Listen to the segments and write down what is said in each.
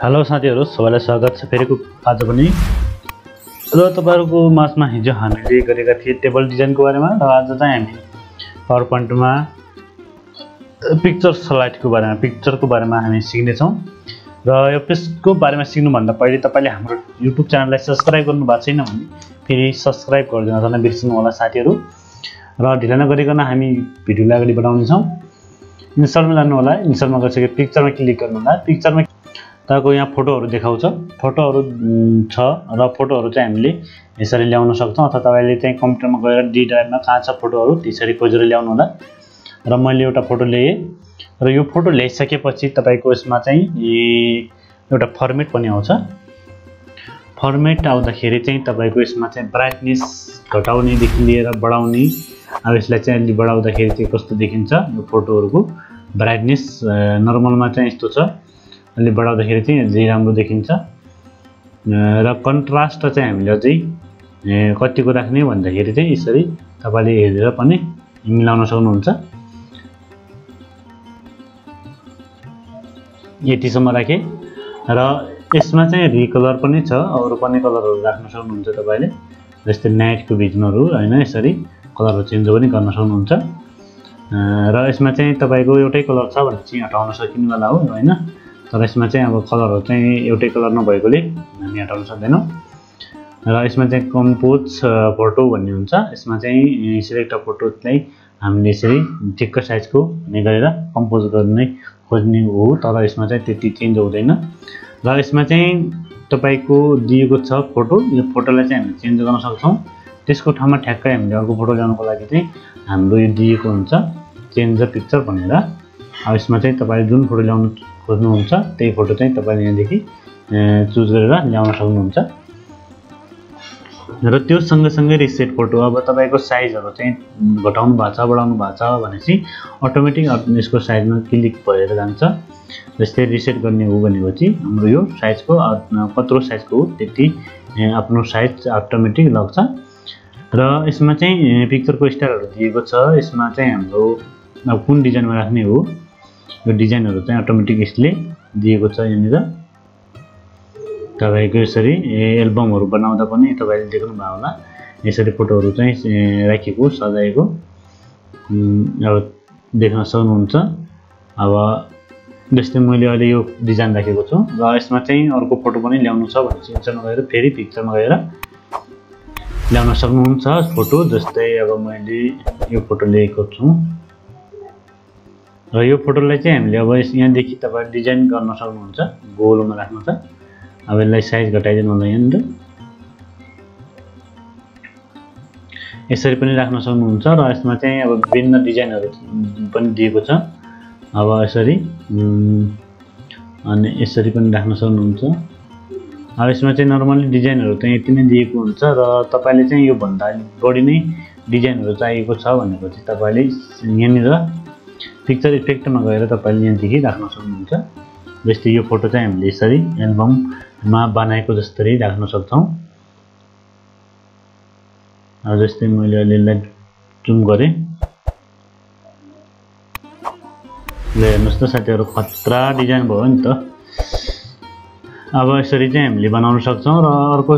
Hello साथीहरु, सबैलाई स्वागत छ फेरिको आज पनि। र तपाईहरुको माझमा हिजो हामीले गरेका थिए टेबल डिजाइनको बारेमा, र आज चाहिँ हामी PowerPoint मा पिक्चर स्लाइडको बारेमा हामी सिक्ने छौं। र यो पेजको बारेमा सिक्नु भन्दा पहिले तपाईले हाम्रो YouTube च्यानललाई सब्स्क्राइब गर्नु भएको छैन भने फेरि सब्स्क्राइब गरिदिन गर्न बिर्सनु होला साथीहरु। र ढिला नगरिकन हामी भिडियोलाई अगाडि बढाउने छौं। इन्स्टलमा जानु होला, इन्स्टलमा गएपछि पिक्चरमा क्लिक गर्नु होला। पिक्चरमा तपाईको यहाँ फोटोहरु देखाउँछ, फोटोहरु छ र फोटोहरु चाहिँ हामीले यसरी ल्याउन सक्छौं, अथवा तपाईले चाहिँ कम्प्युटरमा गएर डी ड्राइभमा कहाँ छ फोटोहरु त्यसरी खोजेर ल्याउनु होला। र मैले एउटा फोटो ल्याए र यो फोटो ल्याइसकेपछि तपाईको यसमा चाहिँ एउटा फर्मेट पनि आउँछ। फर्मेट आउँदाखेरि चाहिँ तपाईको यसमा चाहिँ ब्राइटनेस घटाउने देखि लिएर बढाउने, अब यसलाई चाहिँ अलि बढाउँदाखेरि चाहिँ कस्तो देखिन्छ यो फोटोहरुको ब्राइटनेस नर्मलमा चाहिँ यस्तो छ, अलि बढाउँदाखेरि चाहिँ अझै राम्रो देखिन्छ। र कन्ट्रास्ट चाहिँ हामीले अझै कतिको राख्ने भन्दाखेरि चाहिँ यसरी तपाईले हेरेर पनि मिलाउन सक्नुहुन्छ। यतिसम्म राखे र यसमा चाहिँ रिकलर पनि छ, अरु पनि कलरहरु राख्न सक्नुहुन्छ तपाईले, जस्तै नाइटको भिजनहरु हैन, यसरी कलरहरु चेन्ज पनि गर्न सक्नुहुन्छ। र यसमा चाहिँ तपाईको एउटै कलर छ भने चाहिँ हटाउन सकिने वाला हो हैन, तर यसमा चाहिँ अब कलरहरु चाहिँ एउटै कलर नभएकोले हामी हटाउन सक्दैनौं। र यसमा चाहिँ कम्पोज फोटो भन्ने हुन्छ, यसमा चाहिँ सिलेक्ट फोटोलाई हामीले यसरी ठिक्क साइजको हुने गरेर कम्पोज गर्ने खोज्ने हो, तर यसमा चाहिँ त्यति चेन्ज हुँदैन। र यसमा चाहिँ तपाईको दिएको छ फोटो, यो फोटोलाई चाहिँ हामीले चेन्ज गर्न सक्छौं। त्यसको ठाउँमा ठ्याक्कै हामीले अर्को फोटो ल्याउनको लागि चाहिँ हाम्रो यो दिएको हुन्छ चेन्ज द पिक्चर भनेर। अब यसमा चाहिँ तपाईले जुन फोटो ल्याउन खोज्नुहुन्छ त्यही फोटो चाहिँ तपाईले यहाँदेखि चुज गरेर ल्याउन सक्नुहुन्छ। र त्यो सँगसँगै रिसेट फोटो, अब तपाईको साइजहरु चाहिँ घटाउनु भएको छ बढाउनु भएको छ भनेपछि अटोमेटिक यसको साइजमा क्लिक भएर जान्छ। जस्तै रिसेट गर्ने हो भनेपछि हाम्रो यो साइजको कत्रो साइजको हो त्यति आफ्नो साइज अटोमेटिक लाग्छ। र यसमा चाहिँ पिक्चरको स्टाइलहरु दिएको छ, यसमा चाहिँ हाम्रो अब कुन डिजाइनमा राख्ने हो यो डिजाइनहरु चाहिँ अटोमेटिक यसले दिएको छ। यहाँनिर तपाईको यसरी एल्बमहरु बनाउँदा पनि तपाईले देख्नु भयो होला, यसरी फोटोहरु चाहिँ राखेको सजाएको अब देख्न सक्नुहुन्छ। अब जस्तै मैले अहिले यो डिजाइन राखेको छु र यसमा चाहिँ अर्को फोटो पनि ल्याउनु छ भने चाहिँ इन्सर्टमा गएर फेरि पिक्चरमा गएर ल्याउन सक्नुहुन्छ फोटो। जस्तै अब मैले यो फोटो लिएको छु र यो फोटोलाई चाहिँ हामीले अब यहाँदेखि तपाईले डिजाइन गर्न सक्नुहुन्छ, गोलोमा राख्नु छ। अब यसलाई साइज घटाइदिनु होला, यहाँनिर यसरी पनि राख्न सक्नुहुन्छ। र यसमा चाहिँ अब विभिन्न डिजाइनहरु पनि दिएको छ, अब यसरी अनि यसरी पनि राख्न सक्नुहुन्छ। अब यसमा चाहिँ नर्मली डिजाइनहरु चाहिँ यति नै दिएको हुन्छ, र तपाईले चाहिँ यो भन्दा बढी नै डिजाइनहरु चाहिएको छ भनेपछि तपाईले यहाँनिर पिक्चर इफेक्टमा गएर तपाईले यहाँदेखि राख्न सक्नुहुन्छ। जस्तै यो फोटो चाहिँ हामीले यसरी एल्बममा बनाएको जस्तै राख्न सक्छौं। अब जस्तै मैले अहिले जुम गरे, ल हेर्नुस् त साथीहरु, खतरा डिजाइन भयो नि त। अब यसरी चाहिँ हामीले बनाउन सक्छौं। र अर्को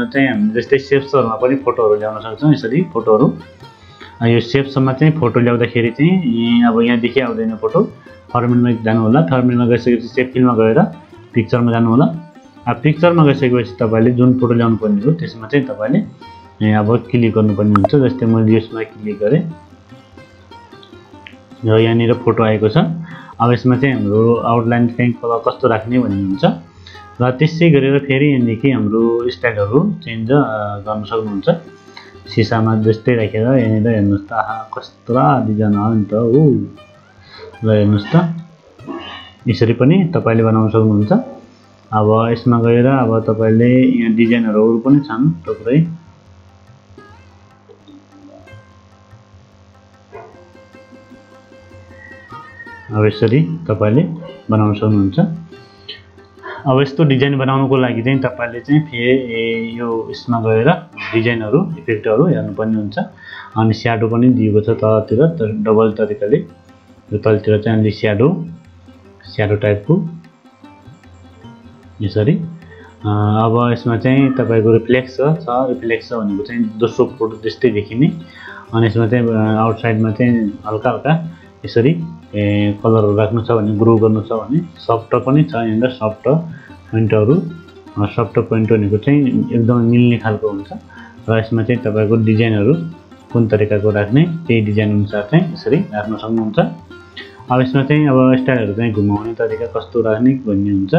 चाहिँ हामी जस्तै शेप्सहरुमा पनि फोटोहरु ल्याउन सक्छौं। यसरी फोटोहरु यो शेप्समा चाहिँ फोटो ल्याउँदाखेरि चाहिँ अब यहाँदेखि आउँदैन फोटो, फर्मेटमा जानु होला। फर्मेटमा गइसकेपछि सेभ फिलमा गएर पिक्चरमा जानु होला। अब पिक्चरमा गइसकेपछि तपाईले जुन फोटो ल्याउनु पर्ने हो त्यसमा चाहिँ तपाईले अब क्लिक गर्नुपर्ने हुन्छ। जस्तै मैले यसमा क्लिक गरे र यहाँनिर फोटो आएको छ। अब यसमा चाहिँ हाम्रो आउटलाइन चाहिँ कलर कस्तो राख्ने भन्ने हुन्छ, र त्यसै गरेर फेरि यहाँदेखि हाम्रो स्टाइलहरु चेन्ज गर्न सक्नुहुन्छ। सिसामा जस्तै राखेर यहाँनिर हेर्नुस् त, आहा कस्तो डिजाइन हो नि त हो। ल हेर्नुस् त, यसरी पनि तपाईले बनाउन सक्नुहुन्छ। अब यसमा गएर अब तपाईले यहाँ डिजाइनहरु पनि छन् थुप्रै, अब यसरी तपाईले बनाउन सक्नुहुन्छ। अब यस्तो डिजाइन बनाउनको लागि चाहिँ तपाईले चाहिँ फेरि यो यसमा गएर डिजाइनहरु इफेक्टहरु हेर्नुपर्ने हुन्छ। अनि स्याडो पनि दिएको छ तलतिर, डबल तरिकाले यो तलतिर चाहिँ अलि स्याडो टाइपको यसरी। अब यसमा चाहिँ तपाईको रिफ्लेक्स छ, रिफ्लेक्स छ भनेको चाहिँ दोस्रो फोटो जस्तै देखिने। अनि यसमा चाहिँ आउटसाइडमा चाहिँ हल्का हल्का यसरी कलरहरु राख्नु छ भने, ग्रो गर्नु छ भने सफ्ट पनि छ यहाँनिर। सफ्ट पोइन्टहरु, सफ्ट पोइन्ट भनेको चाहिँ एकदमै मिल्ने खालको हुन्छ र यसमा चाहिँ तपाईको डिजाइनहरु कुन तरिकाको राख्ने त्यही डिजाइन अनुसार चाहिँ यसरी राख्न सक्नुहुन्छ। अब यसमा चाहिँ अब स्टाइलहरु चाहिँ घुमाउने तरिका कस्तो राख्ने भन्ने हुन्छ।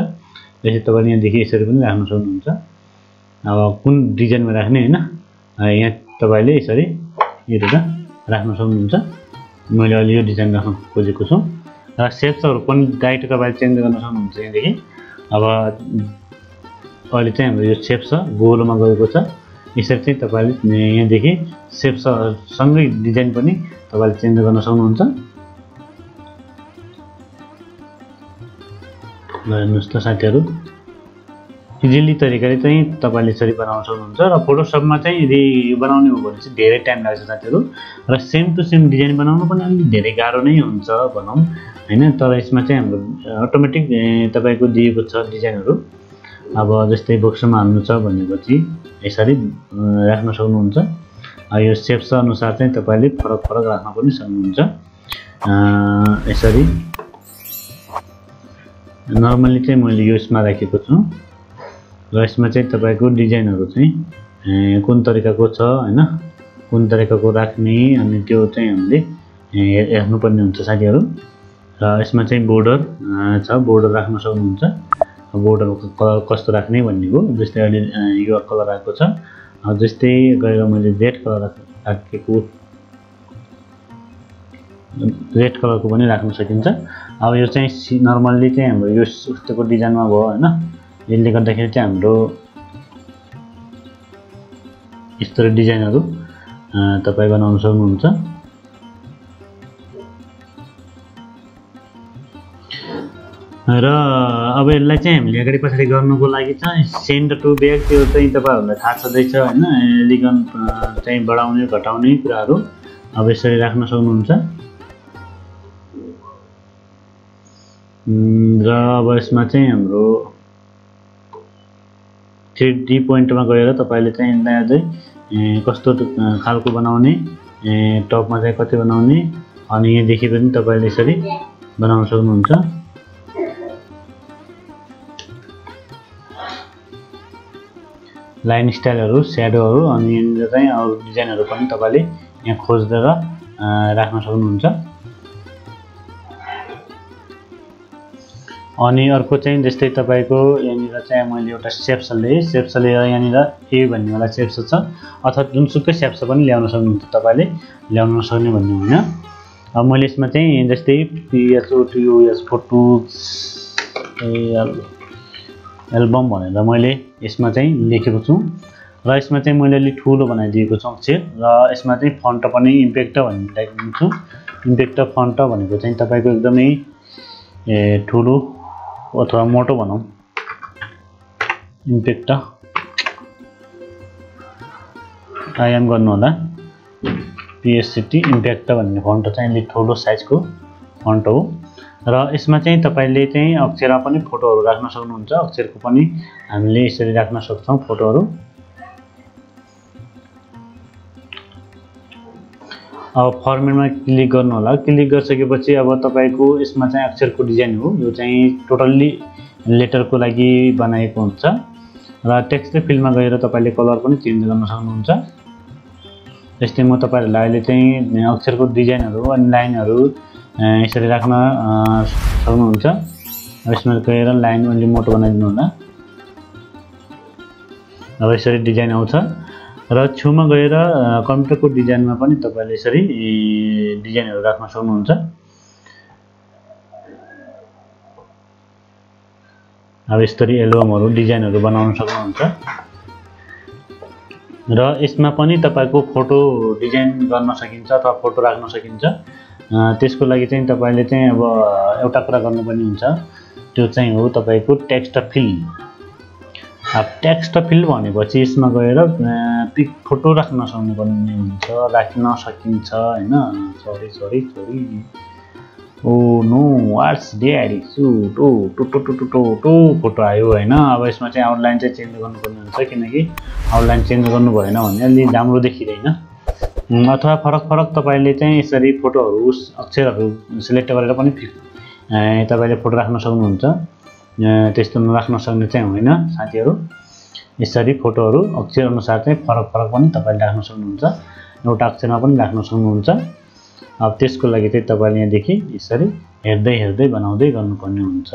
जस्तै तपाईले यहाँ देखि यसरी पनि राख्न सक्नुहुन्छ। अब कुन डिजाइनमा राख्ने हैन, यहाँ तपाईले यसरी हेरेर राख्न सक्नुहुन्छ। मैले अलि यो डिजाइन राख्न खोजेको छु र शेप्सहरु पनि डाइट तपाईले चेन्ज गर्न सक्नुहुन्छ यहाँदेखि। अब अहिले चाहिँ हाम्रो यो शेप छ गोलोमा गएको छ। यसरी चाहिँ तपाईले यहाँदेखि शेप सँगै डिजाइन पनि तपाईले चेन्ज गर्न सक्नुहुन्छ। हेर्नुस् त साथीहरु, इजिली तरिकाले चाहिँ तपाईले यसरी बनाउन सक्नुहुन्छ। र फोटोशपमा चाहिँ यदि यो बनाउने हो भने चाहिँ धेरै टाइम लाग्छ साथीहरु, र सेम टु सेम डिजाइन बनाउनु पनि अलि धेरै गाह्रो नै हुन्छ भनौं हैन। तर यसमा चाहिँ हाम्रो अटोमेटिक तपाईको दिएको छ डिजाइनहरु। अब जस्तै बक्समा हाल्नु छ भनेपछि यसरी राख्न सक्नुहुन्छ। यो शेप्स अनुसार चाहिँ तपाईले फरक फरक राख्न पनि सक्नुहुन्छ। यसरी नर्मली चाहिँ मैले यो यसमा राखेको छु र यसमा चाहिँ तपाईको डिजाइनहरु चाहिँ कुन तरिकाको छ हैन, कुन तरिकाको राख्ने अनि त्यो चाहिँ हामीले हेर्नु पर्ने हुन्छ साथीहरु। र यसमा चाहिँ बोर्डर छ, बोर्डर राख्न सक्नुहुन्छ। बोर्डरको कलर कस्तो राख्ने भन्नेको, जस्तै अहिले यो कलर आएको छ, जस्तै गएर मैले रेड कलर राखेको, रेड कलरको पनि राख्न सकिन्छ। अब यो चाहिँ नर्मल्ली चाहिँ हाम्रो यो उस्तोको डिजाइनमा भयो हैन। यसले गर्दाखेरि चाहिँ हाम्रो यस्तो डिजाइनहरु तपाई बनाउन सक्नुहुन्छ। र अब यसलाई चाहिँ हामीले अगाडि पछाडी गर्नुको लागि चाहिँ सेन्टर टु ब्याक त्यो चाहिँ तपाईहरुलाई थाहा छँदै छ हैन। एलिगन चाहिँ बढाउने घटाउने कुराहरु अब यसरी राख्न सक्नुहुन्छ। र अब यसमा चाहिँ हाम्रो 3D पोइन्टमा गएर तपाईले चाहिँ यसलाई अझै कस्तो खालको बनाउने, टपमा चाहिँ कति बनाउने अनि यहाँ देखि पनि तपाईले यसरी बनाउन सक्नुहुन्छ। लाइन स्टाइलहरु, स्याडोहरु अनि यहाँ चाहिँ अरु डिजाइनहरु पनि तपाईले यहाँ खोजेर राख्न सक्नुहुन्छ। अनि अर्को चाहिँ जस्तै तपाईको यहाँनिर चाहिँ मैले एउटा शेप्स लिएर यहाँनिर ए भन्ने वाला शेप्स छ, अथवा जुनसुकै शेप्स पनि ल्याउन सक्नुहुन्छ तपाईले, ल्याउन सक्ने भन्ने हैन। अब मैले यसमा चाहिँ जस्तै PHOTOS फोटो एल्बम भनेर मैले यसमा चाहिँ लेखेको छु र यसमा चाहिँ मैले अलि ठुलो बनाइदिएको छु अक्षर। र यसमा चाहिँ फन्ट पनि इम्प्याक्ट भन्ने लेखेको छु। इम्प्याक्ट फन्ट भनेको चाहिँ तपाईको एकदमै ठुलो अथवा मोटो भनौं, इम्प्याक्ट आयाम गर्नु होला। PSCT इम्प्याक्ट भन्ने फन्ट चाहिँ अलि ठुलो साइजको फन्ट हो। र यसमा चाहिँ तपाईले चाहिँ अक्षरमा पनि फोटोहरु राख्न सक्नुहुन्छ। अक्षरको पनि हामीले यसरी राख्न सक्छौं फोटोहरु। अब फर्मेटमा क्लिक गर्नु होला। क्लिक गरिसकेपछि अब तपाईको यसमा चाहिँ अक्षरको डिजाइन हो। यो चाहिँ टोटल्ली लेटरको लागि बनाएको हुन्छ। र टेक्स्ट फिल्डमा गएर तपाईले कलर पनि चेन्ज गर्न सक्नुहुन्छ। जस्तै म तपाईहरुलाई अहिले चाहिँ अक्षरको डिजाइनहरु अनि लाइनहरु यसरी राख्न सक्नुहुन्छ। यसमा गएर लाइन अलि मोटो बनाइदिनु होला। अब यसरी डिजाइन आउँछ। र छुमा गएर कम्प्युटरको डिजाइनमा पनि तपाईले यसरी डिजाइनहरु राख्न सक्नुहुन्छ। अब यसरी एल्बमहरु डिजाइनहरु बनाउन सक्नुहुन्छ। र यसमा पनि तपाईको फोटो डिजाइन गर्न सकिन्छ अथवा फोटो राख्न सकिन्छ। त्यसको लागि चाहिँ तपाईले चाहिँ अब एउटा कुरा गर्नुपर्ने हुन्छ, त्यो चाहिँ हो तपाईको टेक्स्ट फिल। अब टेक्स्ट फिल भनेपछि यसमा गएर पिक फोटो राख्न सक्नुपर्ने हुन्छ, राख्न सकिन्छ हैन। Sorry oh no what's daddy suit ओ टो फोटो आयो हैन। अब यसमा चाहिँ आउटलाइन चाहिँ चेन्ज गर्नुपर्ने हुन्छ किनकि आउटलाइन चेन्ज गर्नु भएन भने अलि राम्रो देखिदैन। अथवा फरक फरक तपाईले चाहिँ यसरी फोटोहरु अक्षरहरु सिलेक्ट गरेर पनि तपाईले फोटो राख्न सक्नुहुन्छ। त्यस्तो नराख्न सक्ने चाहिँ होइन साथीहरु। यसरी फोटोहरु अक्षर अनुसार चाहिँ फरक फरक पनि तपाईले राख्न सक्नुहुन्छ। एउटा अक्षरमा पनि राख्न सक्नुहुन्छ। अब त्यसको लागि चाहिँ तपाईले यहाँ देखि यसरी हेर्दै हेर्दै बनाउँदै गर्नुपर्ने हुन्छ।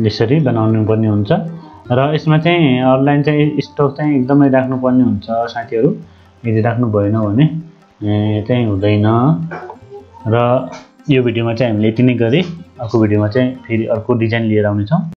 यसरी बनाउनु पर्ने हुन्छ र यसमा चाहिँ अनलाइन चाहिँ स्टक चाहिँ एकदमै राख्नु पर्ने हुन्छ साथीहरु। यदि राख्नु भएन भने चाहिँ हुँदैन। र यो भिडियोमा चाहिँ हामीले यति नै गरे। अर्को भिडियोमा चाहिँ फेरि अर्को डिजाइन लिएर आउने छौं।